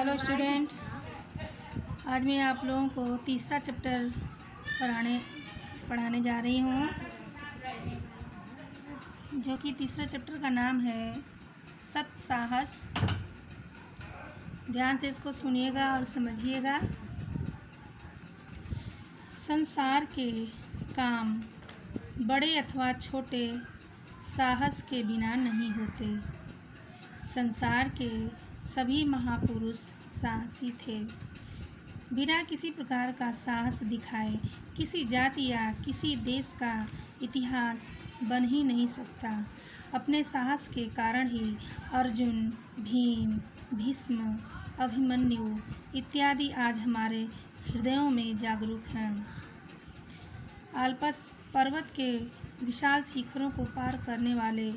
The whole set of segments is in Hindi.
हेलो स्टूडेंट, आज मैं आप लोगों को तीसरा चैप्टर पढ़ाने जा रही हूँ, जो कि तीसरा चैप्टर का नाम है सत्साहस। ध्यान से इसको सुनिएगा और समझिएगा। संसार के काम बड़े अथवा छोटे साहस के बिना नहीं होते। संसार के सभी महापुरुष साहसी थे। बिना किसी प्रकार का साहस दिखाए किसी जाति या किसी देश का इतिहास बन ही नहीं सकता। अपने साहस के कारण ही अर्जुन, भीम, भीष्म, अभिमन्यु इत्यादि आज हमारे हृदयों में जागरूक हैं। आल्पस पर्वत के विशाल शिखरों को पार करने वाले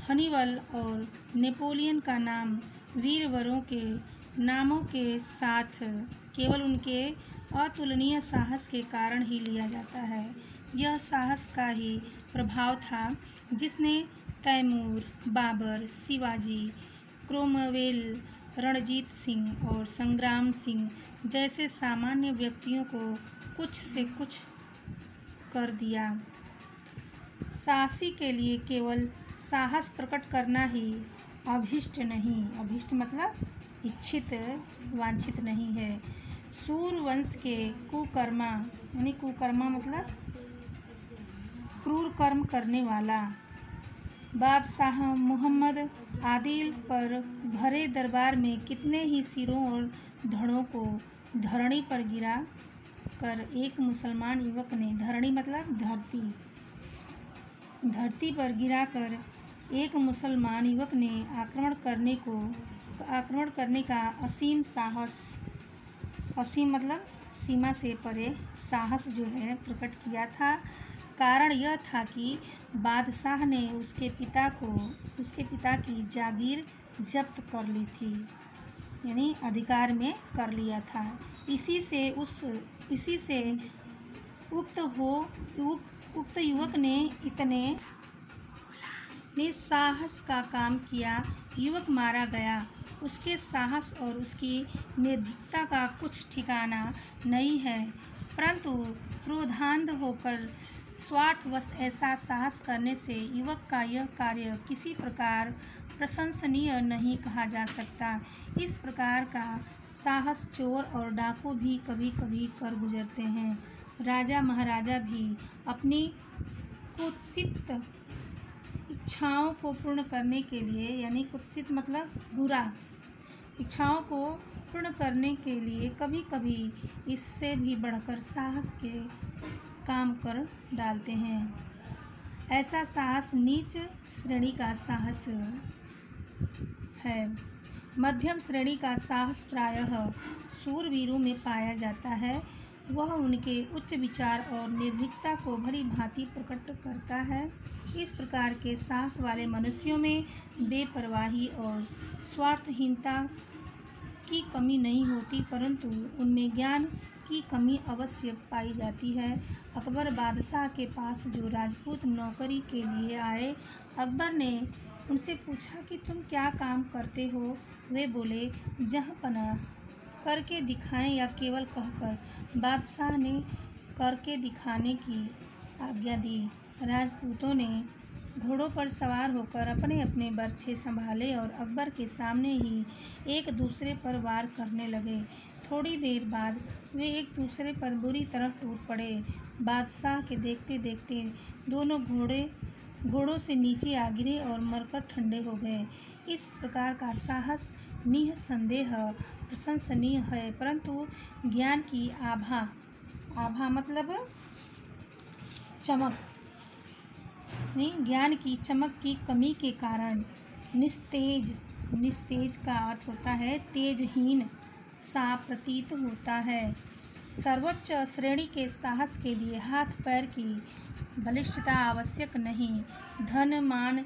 हनीबल और नेपोलियन का नाम वीरवरों के नामों के साथ केवल उनके अतुलनीय साहस के कारण ही लिया जाता है। यह साहस का ही प्रभाव था जिसने तैमूर, बाबर, शिवाजी, क्रोमवेल, रणजीत सिंह और संग्राम सिंह जैसे सामान्य व्यक्तियों को कुछ से कुछ कर दिया। साहसी के लिए केवल साहस प्रकट करना ही अभिष्ट नहीं, अभिष्ट मतलब इच्छित, वांछित नहीं है। सूर वंश के कुकर्मा यानी कुकर्मा मतलब क्रूर कर्म करने वाला बादशाह मोहम्मद आदिल पर भरे दरबार में कितने ही सिरों और धड़ों को धरणी पर गिरा कर एक मुसलमान युवक ने, धरणी मतलब धरती पर गिराकर एक मुसलमान युवक ने आक्रमण करने का असीम साहस, असीम मतलब सीमा से परे साहस जो है प्रकट किया था। कारण यह था कि बादशाह ने उसके पिता की जागीर जब्त कर ली थी, यानी अधिकार में कर लिया था। इसी से उक्त युवक ने इतने साहस का काम किया। युवक मारा गया। उसके साहस और उसकी निर्भीकता का कुछ ठिकाना नहीं है, परंतु क्रोधांध होकर स्वार्थवश ऐसा साहस करने से युवक का यह कार्य किसी प्रकार प्रशंसनीय नहीं कहा जा सकता। इस प्रकार का साहस चोर और डाकू भी कभी कभी कर गुजरते हैं। राजा महाराजा भी अपनी कुत्सित इच्छाओं को पूर्ण करने के लिए, यानी कुत्सित मतलब बुरा, इच्छाओं को पूर्ण करने के लिए कभी कभी इससे भी बढ़कर साहस के काम कर डालते हैं। ऐसा साहस नीच श्रेणी का साहस है। मध्यम श्रेणी का साहस प्रायः शूरवीरों में पाया जाता है। वह उनके उच्च विचार और निर्भीकता को भली भांति प्रकट करता है। इस प्रकार के साहस वाले मनुष्यों में बेपरवाही और स्वार्थहीनता की कमी नहीं होती, परंतु उनमें ज्ञान की कमी अवश्य पाई जाती है। अकबर बादशाह के पास जो राजपूत नौकरी के लिए आए, अकबर ने उनसे पूछा कि तुम क्या काम करते हो। वे बोले, जहाँपना करके दिखाएं या केवल कहकर। बादशाह ने करके दिखाने की आज्ञा दी। राजपूतों ने घोड़ों पर सवार होकर अपने अपने बर्छे संभाले और अकबर के सामने ही एक दूसरे पर वार करने लगे। थोड़ी देर बाद वे एक दूसरे पर बुरी तरह टूट पड़े। बादशाह के देखते देखते दोनों घोड़ों से नीचे आ गिरे और मरकर ठंडे हो गए। इस प्रकार का साहस निःसंदेह प्रशंसनीय है, परंतु ज्ञान की आभा मतलब चमक, ज्ञान की चमक की कमी के कारण निस्तेज का अर्थ होता है तेजहीन सा प्रतीत होता है। सर्वोच्च श्रेणी के साहस के लिए हाथ पैर की बलिष्ठता आवश्यक नहीं, धन मान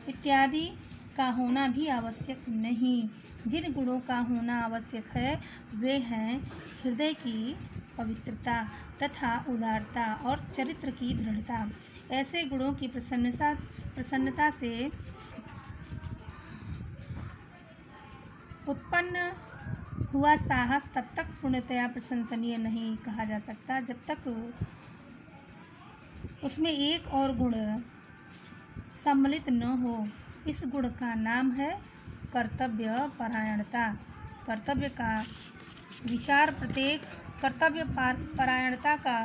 इत्यादि का होना भी आवश्यक नहीं। जिन गुणों का होना आवश्यक है वे हैं हृदय की पवित्रता तथा उदारता और चरित्र की दृढ़ता। ऐसे गुणों की उत्पन्न हुआ साहस तब तक पूर्णतया प्रशंसनीय नहीं कहा जा सकता जब तक उसमें एक और गुण सम्मिलित न हो। इस गुण का नाम है कर्तव्य परायणता। कर्तव्य का विचार प्रत्येक कर्तव्य परायणता का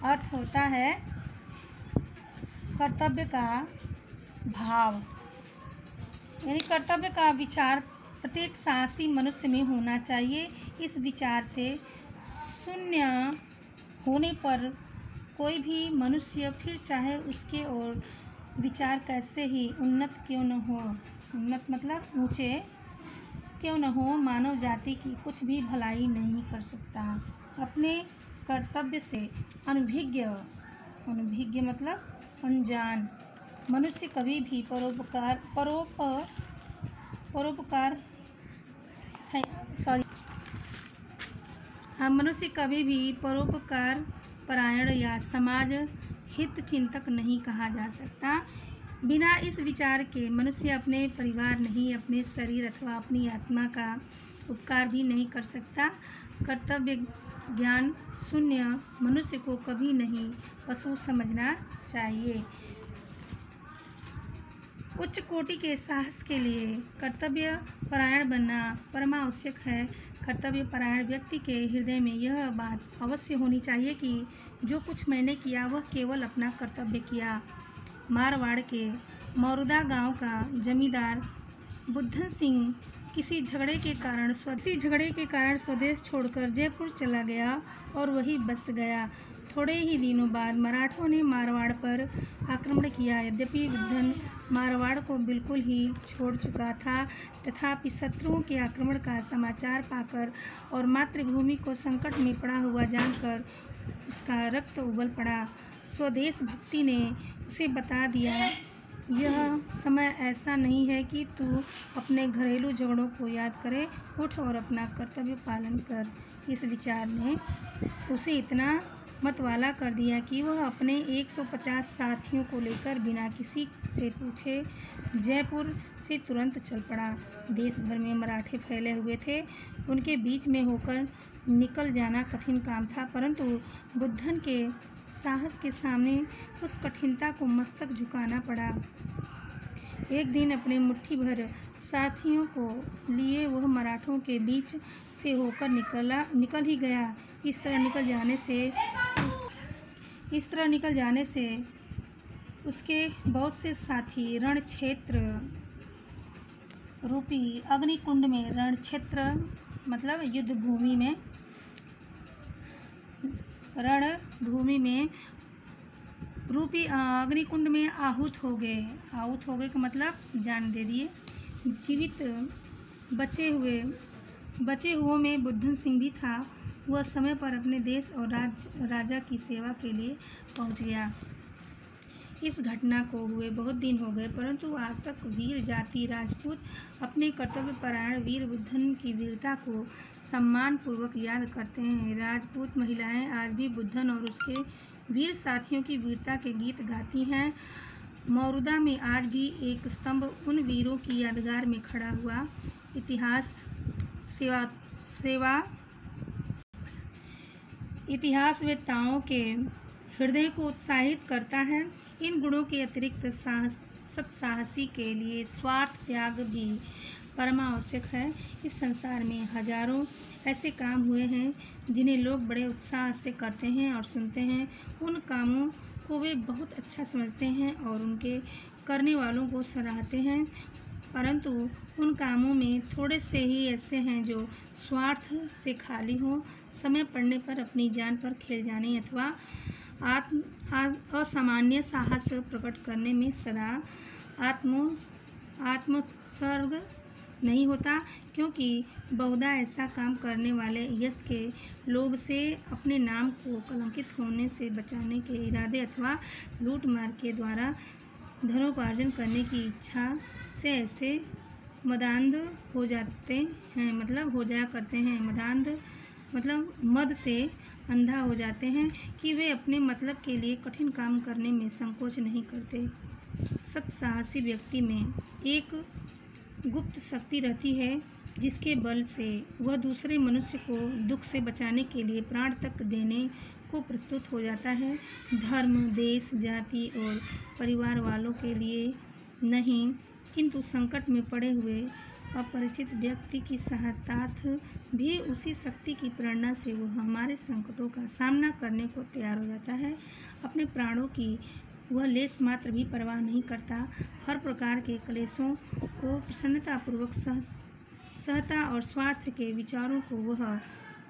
अर्थ होता है कर्तव्य का भाव, यानी कर्तव्य का विचार प्रत्येक साहसी मनुष्य में होना चाहिए। इस विचार से शून्य होने पर कोई भी मनुष्य फिर चाहे उसके और विचार कैसे ही उन्नत क्यों न हो, उन्नत मतलब ऊंचे क्यों न हो, मानव जाति की कुछ भी भलाई नहीं कर सकता। अपने कर्तव्य से अनभिज्ञ मतलब अनजान मनुष्य कभी भी परोपकार परायण या समाज हित चिंतक नहीं कहा जा सकता। बिना इस विचार के मनुष्य अपने परिवार नहीं, अपने शरीर अथवा अपनी आत्मा का उपकार भी नहीं कर सकता। कर्तव्य ज्ञान शून्य मनुष्य को कभी नहीं पशु समझना चाहिए। उच्च कोटि के साहस के लिए कर्तव्य परायण बनना परमावश्यक है। कर्तव्य परायण व्यक्ति के हृदय में यह बात अवश्य होनी चाहिए कि जो कुछ मैंने किया वह केवल अपना कर्तव्य किया। मारवाड़ के मौरूदा गांव का जमींदार बुद्धन सिंह किसी झगड़े के कारण स्वदेश छोड़कर जयपुर चला गया और वहीं बस गया। थोड़े ही दिनों बाद मराठों ने मारवाड़ पर आक्रमण किया। यद्यपि बुद्धन मारवाड़ को बिल्कुल ही छोड़ चुका था, तथापि शत्रुओं के आक्रमण का समाचार पाकर और मातृभूमि को संकट में पड़ा हुआ जानकर उसका रक्त उबल पड़ा। स्वदेश भक्ति ने उसे बता दिया, यह समय ऐसा नहीं है कि तू अपने घरेलू झगड़ों को याद करे, उठ और अपना कर्तव्य पालन कर। इस विचार ने उसे इतना मतवाला कर दिया कि वह अपने 150 साथियों को लेकर बिना किसी से पूछे जयपुर से तुरंत चल पड़ा। देश भर में मराठे फैले हुए थे, उनके बीच में होकर निकल जाना कठिन काम था, परंतु बुद्धन के साहस के सामने उस कठिनता को मस्तक झुकाना पड़ा। एक दिन अपने मुट्ठी भर साथियों को लिए वह मराठों के बीच से होकर निकल ही गया। इस तरह निकल जाने से उसके बहुत से साथी रण क्षेत्र रूपी अग्निकुंड में, रण क्षेत्र मतलब युद्ध भूमि में, रणभूमि में रूपी अग्निकुंड में आहूत हो गए का मतलब जान दे दिए। जीवित बचे हुओं में बुद्धन सिंह भी था। वह समय पर अपने देश और राजा की सेवा के लिए पहुंच गया। इस घटना को हुए बहुत दिन हो गए, परंतु आज तक वीर जाति राजपूत अपने कर्तव्य परायण वीर बुद्धन की वीरता को सम्मान पूर्वक याद करते हैं। राजपूत महिलाएं आज भी बुद्धन और उसके वीर साथियों की वीरता के गीत गाती हैं। मौरूदा में आज भी एक स्तंभ उन वीरों की यादगार में खड़ा हुआ इतिहासवेत्ताओं के हृदय को उत्साहित करता है। इन गुणों के अतिरिक्त सत्साहसी के लिए स्वार्थ त्याग भी परमावश्यक है। इस संसार में हजारों ऐसे काम हुए हैं जिन्हें लोग बड़े उत्साह से करते हैं और सुनते हैं। उन कामों को वे बहुत अच्छा समझते हैं और उनके करने वालों को सराहते हैं, परंतु उन कामों में थोड़े से ही ऐसे हैं जो स्वार्थ से खाली हों, समय पड़ने पर अपनी जान पर खेल जाने अथवा असामान्य साहस प्रकट करने में सदा आत्मोत्सर्ग नहीं होता, क्योंकि बहुधा ऐसा काम करने वाले यश के लोभ से, अपने नाम को कलंकित होने से बचाने के इरादे अथवा लूट मार के द्वारा धनोपार्जन करने की इच्छा से ऐसे मदांध हो जाया करते हैं। मदांध मतलब मद से अंधा हो जाते हैं कि वे अपने मतलब के लिए कठिन काम करने में संकोच नहीं करते। सत्साहसी व्यक्ति में एक गुप्त शक्ति रहती है जिसके बल से वह दूसरे मनुष्य को दुख से बचाने के लिए प्राण तक देने को प्रस्तुत हो जाता है। धर्म, देश, जाति और परिवार वालों के लिए नहीं, किंतु संकट में पड़े हुए अपरिचित व्यक्ति की सहायतार्थ भी उसी शक्ति की प्रेरणा से वह हमारे संकटों का सामना करने को तैयार हो जाता है। अपने प्राणों की वह लेस मात्र भी परवाह नहीं करता। हर प्रकार के क्लेशों को प्रसन्नतापूर्वक सहता और स्वार्थ के विचारों को वह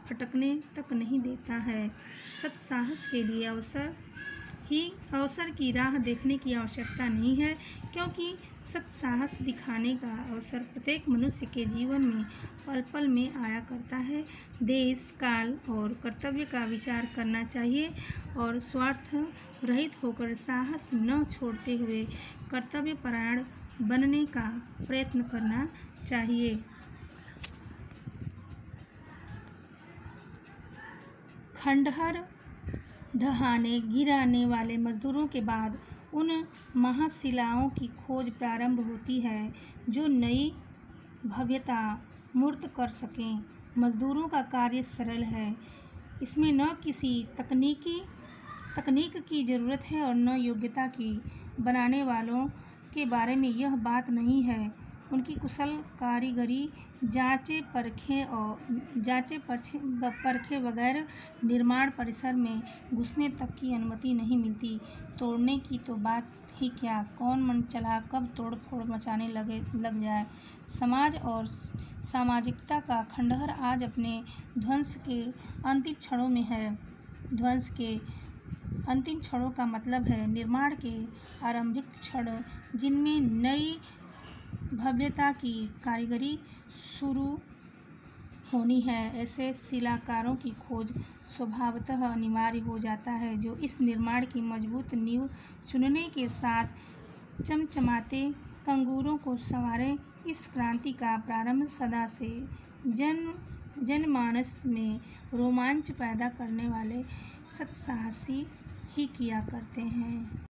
फटकने तक नहीं देता है। सत्साहस के लिए अवसर की राह देखने की आवश्यकता नहीं है, क्योंकि सत्साहस दिखाने का अवसर प्रत्येक मनुष्य के जीवन में पल पल में आया करता है। देश, काल और कर्तव्य का विचार करना चाहिए और स्वार्थ रहित होकर साहस न छोड़ते हुए कर्तव्यपरायण बनने का प्रयत्न करना चाहिए। खंडहर ढहाने गिराने वाले मजदूरों के बाद उन महाशिलाओं की खोज प्रारंभ होती है जो नई भव्यता मूर्त कर सकें। मजदूरों का कार्य सरल है, इसमें न किसी तकनीक की ज़रूरत है और न योग्यता की। बनाने वालों के बारे में यह बात नहीं है। उनकी कुशल कारीगरी जांचे परखे बगैर निर्माण परिसर में घुसने तक की अनुमति नहीं मिलती। तोड़ने की तो बात ही क्या, कौन मन चला कब तोड़ फोड़ मचाने लग जाए। समाज और सामाजिकता का खंडहर आज अपने ध्वंस के अंतिम क्षणों में है। ध्वंस के अंतिम क्षणों का मतलब है निर्माण के आरंभिक क्षण, जिनमें नई भव्यता की कारीगरी शुरू होनी है। ऐसे शिलाकारों की खोज स्वभावतः अनिवार्य हो जाता है, जो इस निर्माण की मजबूत नींव चुनने के साथ चमचमाते कंगूरों को संवारे। इस क्रांति का प्रारंभ सदा से जनमानस में रोमांच पैदा करने वाले सत्साहसी ही किया करते हैं।